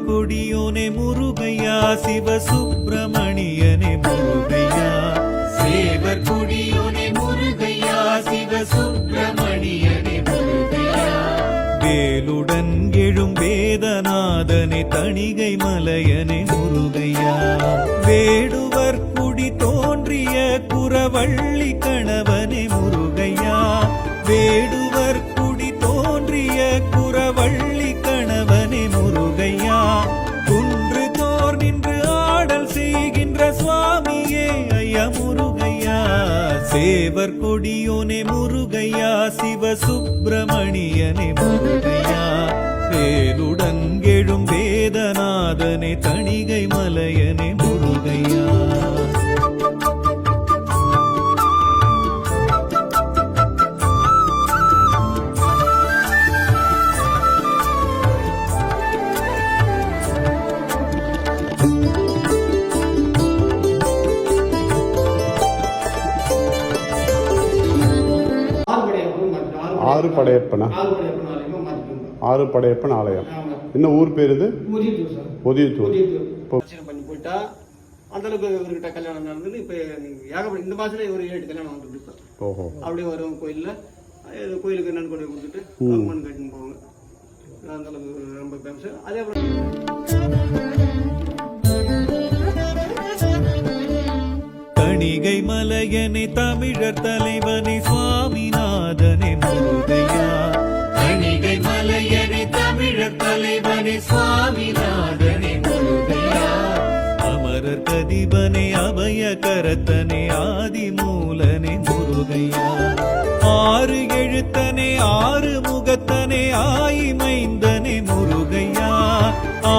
கொடியோனே முருகையா சிவசுப்பிரமணியனே முருகையா சேவர் கொடியோனே முருகையா சிவசுப்பிரமணியனே முருகையா வேலுடன் எழும் வேதநாதனே தணிகை மலையனே முருகையா வேடுவர் குடி தோன்றிய குரவள்ளி கணவனே முருகையா வேடுவர் குடி தோன்றிய குரவள்ளி கணவனே முருகையா குன்று தோர் நின்று ஆடல் செய்கின்ற சுவாமியே ஐயா முருகையா சேவர் கொடியோனே முருகையா சிவசுப்பிரமணியனே முருகையா வேலுடன் எழும் வேதநாதனே தணிகை மலையனே முருகையா ஆறு படையப்பனா ஆறு படையப்பன் ஆலயம். என்ன ஊர் பேர் இது? ஒதியத்தூர். பண்ணி போயிட்டா அந்த அளவுக்கு இவர்கிட்ட கல்யாணம் நடந்தது. இப்ப ஏகப்பட்ட இந்த மாசத்துல ஒரு 7 கல்யாணம் வந்துருக்கு. ஓஹோ. அப்படியே வரும் கோயில்ல கோயிலுக்கு நன்கொடை கொடுத்துட்டு மண் கட்டின்னு போவாங்க. அந்த அளவுக்கு ரொம்ப ஃபேமஸ். அதே போல தணிகை மலையனே தமிழர் தலைவனே சுவாமிநாதனே முருகையா தணிகை மலையனே தமிழர் தலைவனே சுவாமிநாதனே முருகையா அமரர் கதிபனே அபய கரத்தனே ஆதி மூலனே முருகையா ஆறு எழுத்தனே ஆறு முகத்தனே ஆயிமைந்த